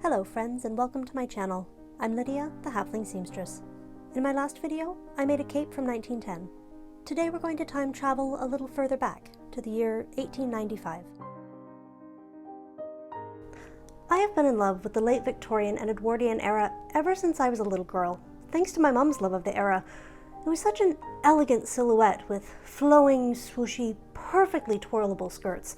Hello friends, and welcome to my channel. I'm Lydia, the Halfling Seamstress. In my last video, I made a cape from 1910. Today we're going to time travel a little further back, to the year 1895. I have been in love with the late Victorian and Edwardian era ever since I was a little girl, thanks to my mum's love of the era. It was such an elegant silhouette with flowing, swooshy, perfectly twirlable skirts.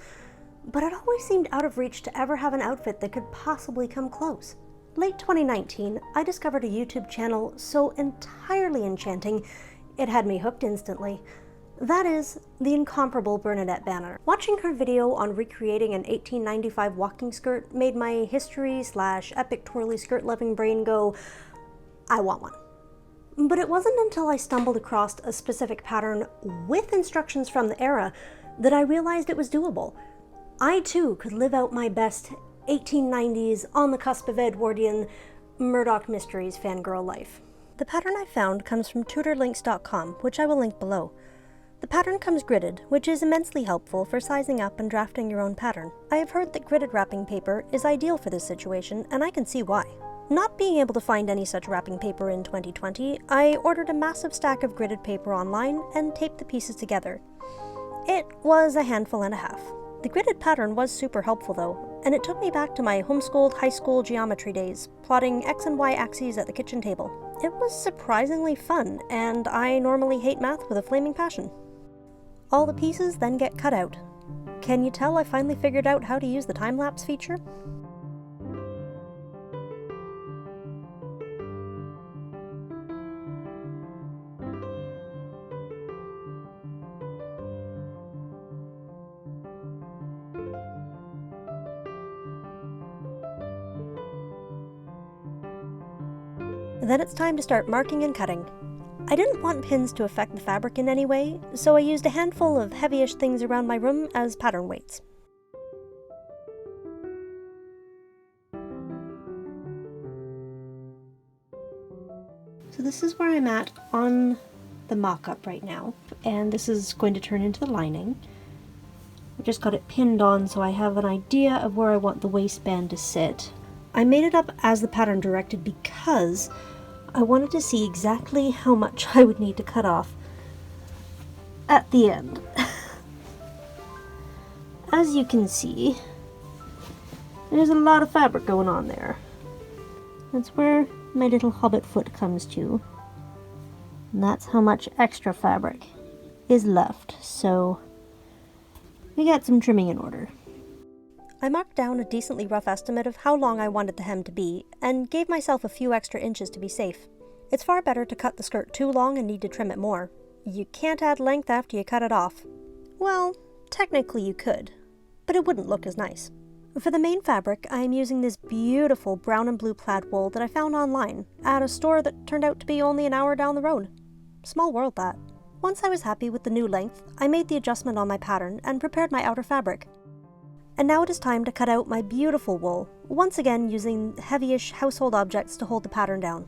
But it always seemed out of reach to ever have an outfit that could possibly come close. Late 2019, I discovered a YouTube channel so entirely enchanting, it had me hooked instantly. That is the incomparable Bernadettes banner. Watching her video on recreating an 1895 walking skirt made my history/epic twirly skirt-loving brain go, I want one. But it wasn't until I stumbled across a specific pattern with instructions from the era that I realized it was doable. I too could live out my best 1890s, on the cusp of Edwardian Murdoch Mysteries fangirl life. The pattern I found comes from tutorlinks.com, which I will link below. The pattern comes gridded, which is immensely helpful for sizing up and drafting your own pattern. I have heard that gridded wrapping paper is ideal for this situation, and I can see why. Not being able to find any such wrapping paper in 2020, I ordered a massive stack of gridded paper online and taped the pieces together. It was a handful and a half. The gridded pattern was super helpful though, and it took me back to my homeschooled high school geometry days, plotting X and Y axes at the kitchen table. It was surprisingly fun, and I normally hate math with a flaming passion. All the pieces then get cut out. Can you tell I finally figured out how to use the time-lapse feature? Then it's time to start marking and cutting. I didn't want pins to affect the fabric in any way, so I used a handful of heavyish things around my room as pattern weights. So this is where I'm at on the mock-up right now, and this is going to turn into the lining. I just got it pinned on so I have an idea of where I want the waistband to sit. I made it up as the pattern directed because I wanted to see exactly how much I would need to cut off at the end. As you can see, there's a lot of fabric going on there. That's where my little hobbit foot comes to. And that's how much extra fabric is left, so we got some trimming in order. I marked down a decently rough estimate of how long I wanted the hem to be, and gave myself a few extra inches to be safe. It's far better to cut the skirt too long and need to trim it more. You can't add length after you cut it off. Well, technically you could, but it wouldn't look as nice. For the main fabric, I am using this beautiful brown and blue plaid wool that I found online, at a store that turned out to be only an hour down the road. Small world, that. Once I was happy with the new length, I made the adjustment on my pattern and prepared my outer fabric. And now it is time to cut out my beautiful wool, once again using heavyish household objects to hold the pattern down.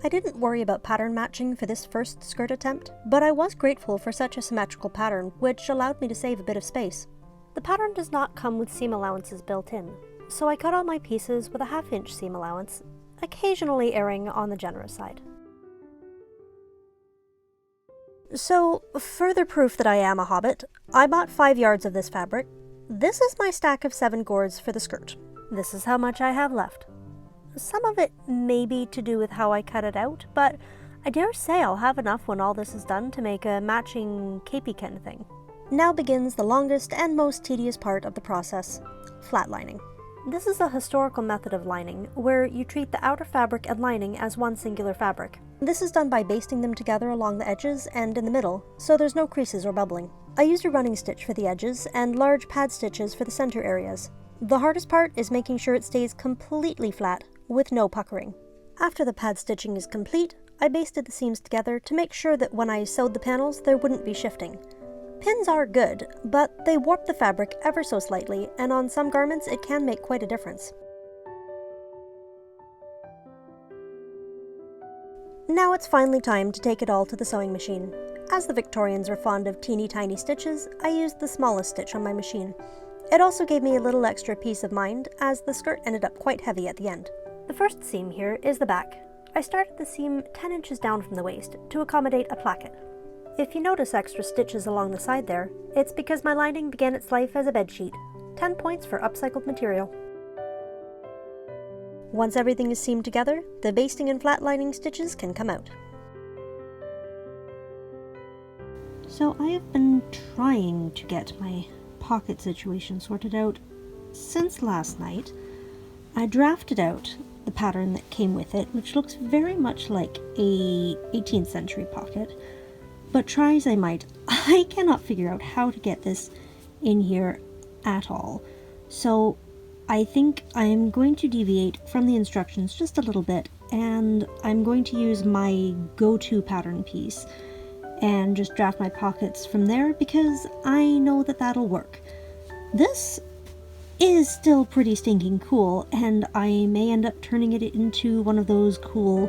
I didn't worry about pattern matching for this first skirt attempt, but I was grateful for such a symmetrical pattern, which allowed me to save a bit of space. The pattern does not come with seam allowances built in, so I cut out my pieces with a 1/2 inch seam allowance, occasionally erring on the generous side. So, further proof that I am a hobbit, I bought 5 yards of this fabric. This is my stack of 7 gourds for the skirt. This is how much I have left. Some of it may be to do with how I cut it out, but I dare say I'll have enough when all this is done to make a matching capey-kin thing. Now begins the longest and most tedious part of the process, flatlining. This is a historical method of lining, where you treat the outer fabric and lining as one singular fabric. This is done by basting them together along the edges and in the middle, so there's no creases or bubbling. I used a running stitch for the edges and large pad stitches for the center areas. The hardest part is making sure it stays completely flat, with no puckering. After the pad stitching is complete, I basted the seams together to make sure that when I sewed the panels there wouldn't be shifting. Pins are good, but they warp the fabric ever so slightly, and on some garments it can make quite a difference. Now it's finally time to take it all to the sewing machine. As the Victorians are fond of teeny tiny stitches, I used the smallest stitch on my machine. It also gave me a little extra peace of mind, as the skirt ended up quite heavy at the end. The first seam here is the back. I started the seam 10 inches down from the waist to accommodate a placket. If you notice extra stitches along the side there, it's because my lining began its life as a bedsheet. 10 points for upcycled material. Once everything is seamed together, the basting and flat lining stitches can come out. So I have been trying to get my pocket situation sorted out since last night. I drafted out the pattern that came with it, which looks very much like a 18th century pocket, but try as I might, I cannot figure out how to get this in here at all. So I think I'm going to deviate from the instructions just a little bit, and I'm going to use my go-to pattern piece and just draft my pockets from there, because I know that that'll work. This is still pretty stinking cool, and I may end up turning it into one of those cool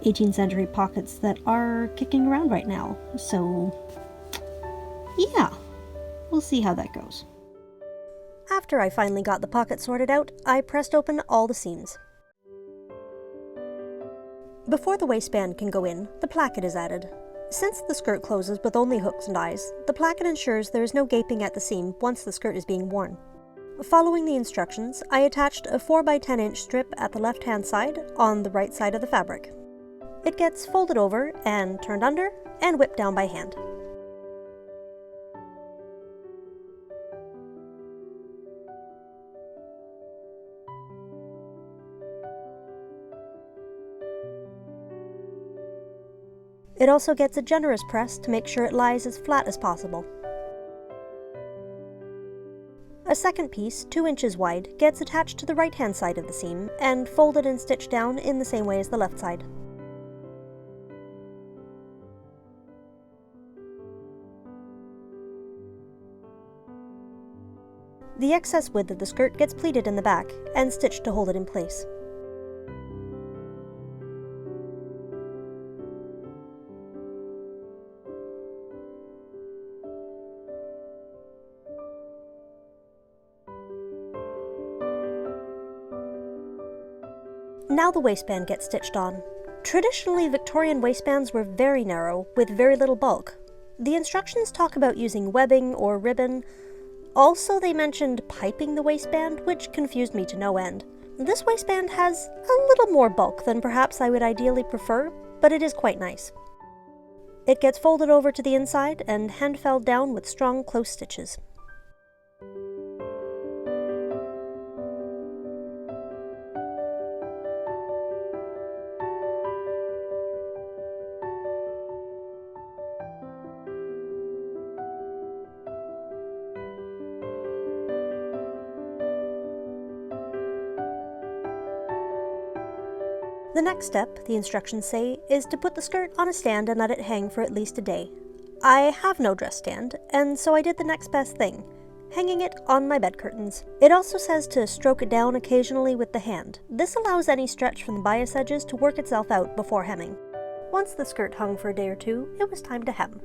18th century pockets that are kicking around right now. So yeah, we'll see how that goes. After I finally got the pocket sorted out, I pressed open all the seams. Before the waistband can go in, the placket is added. Since the skirt closes with only hooks and eyes, the placket ensures there is no gaping at the seam once the skirt is being worn. Following the instructions, I attached a 4x10 inch strip at the left-hand side on the right side of the fabric. It gets folded over and turned under and whipped down by hand. It also gets a generous press to make sure it lies as flat as possible. A second piece, 2 inches wide, gets attached to the right-hand side of the seam and folded and stitched down in the same way as the left side. The excess width of the skirt gets pleated in the back and stitched to hold it in place. Now the waistband gets stitched on. Traditionally, Victorian waistbands were very narrow, with very little bulk. The instructions talk about using webbing or ribbon. Also, they mentioned piping the waistband, which confused me to no end. This waistband has a little more bulk than perhaps I would ideally prefer, but it is quite nice. It gets folded over to the inside and hand-felled down with strong close stitches. The next step, the instructions say, is to put the skirt on a stand and let it hang for at least a day. I have no dress stand, and so I did the next best thing, hanging it on my bed curtains. It also says to stroke it down occasionally with the hand. This allows any stretch from the bias edges to work itself out before hemming. Once the skirt hung for a day or two, it was time to hem.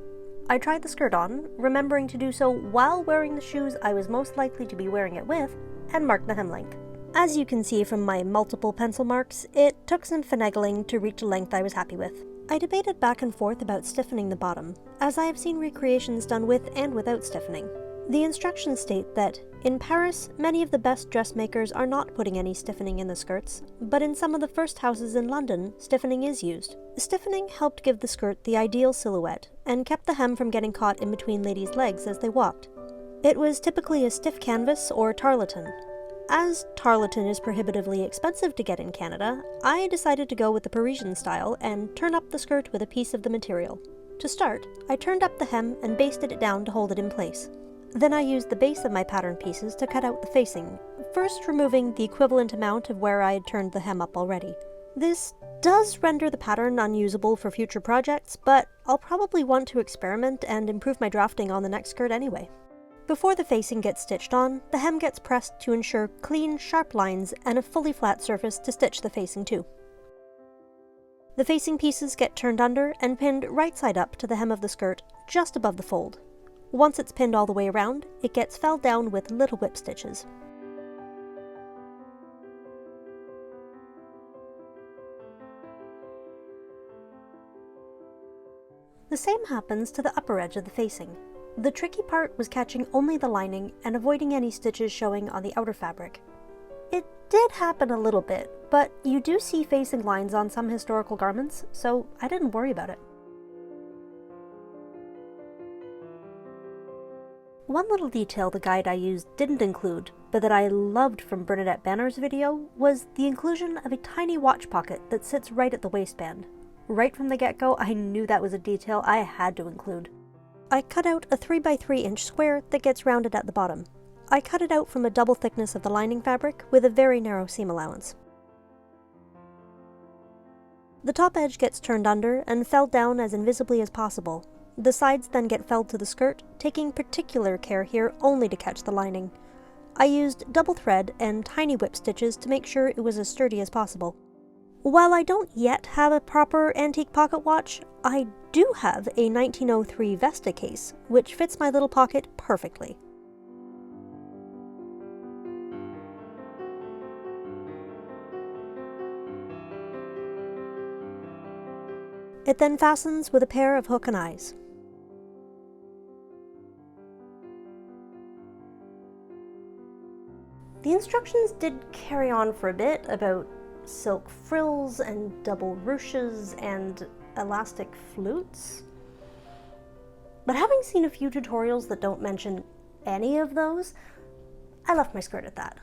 I tried the skirt on, remembering to do so while wearing the shoes I was most likely to be wearing it with, and marked the hem length. As you can see from my multiple pencil marks, it took some finagling to reach a length I was happy with. I debated back and forth about stiffening the bottom, as I have seen recreations done with and without stiffening. The instructions state that, in Paris, many of the best dressmakers are not putting any stiffening in the skirts, but in some of the first houses in London, stiffening is used. Stiffening helped give the skirt the ideal silhouette, and kept the hem from getting caught in between ladies' legs as they walked. It was typically a stiff canvas or tarlatan. As tarlatan is prohibitively expensive to get in Canada, I decided to go with the Parisian style and turn up the skirt with a piece of the material. To start, I turned up the hem and basted it down to hold it in place. Then I used the base of my pattern pieces to cut out the facing, first removing the equivalent amount of where I had turned the hem up already. This does render the pattern unusable for future projects, but I'll probably want to experiment and improve my drafting on the next skirt anyway. Before the facing gets stitched on, the hem gets pressed to ensure clean, sharp lines and a fully flat surface to stitch the facing to. The facing pieces get turned under and pinned right side up to the hem of the skirt, just above the fold. Once it's pinned all the way around, it gets felled down with little whip stitches. The same happens to the upper edge of the facing. The tricky part was catching only the lining and avoiding any stitches showing on the outer fabric. It did happen a little bit, but you do see facing lines on some historical garments, so I didn't worry about it. One little detail the guide I used didn't include, but that I loved from Bernadette Banner's video, was the inclusion of a tiny watch pocket that sits right at the waistband. Right from the get-go, I knew that was a detail I had to include. I cut out a 3x3 inch square that gets rounded at the bottom. I cut it out from a double thickness of the lining fabric with a very narrow seam allowance. The top edge gets turned under and felled down as invisibly as possible. The sides then get felled to the skirt, taking particular care here only to catch the lining. I used double thread and tiny whip stitches to make sure it was as sturdy as possible. While I don't yet have a proper antique pocket watch, I do have a 1903 Vesta case, which fits my little pocket perfectly. It then fastens with a pair of hook and eyes. The instructions did carry on for a bit about silk frills and double ruches and elastic flutes. But having seen a few tutorials that don't mention any of those, I left my skirt at that.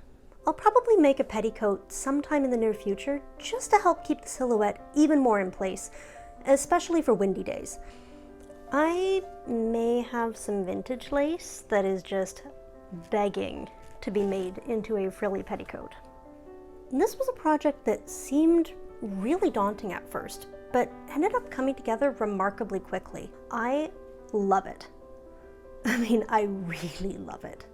I'll probably make a petticoat sometime in the near future just to help keep the silhouette even more in place, especially for windy days. I may have some vintage lace that is just begging to be made into a frilly petticoat. This was a project that seemed really daunting at first, but ended up coming together remarkably quickly. I love it. I mean, I really love it.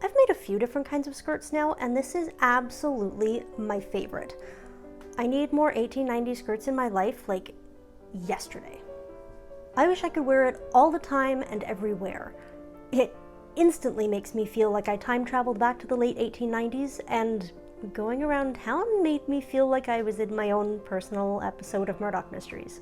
I've made a few different kinds of skirts now, and this is absolutely my favorite. I need more 1890s skirts in my life, like yesterday. I wish I could wear it all the time and everywhere. It instantly makes me feel like I time traveled back to the late 1890s, and going around town made me feel like I was in my own personal episode of Murdoch Mysteries.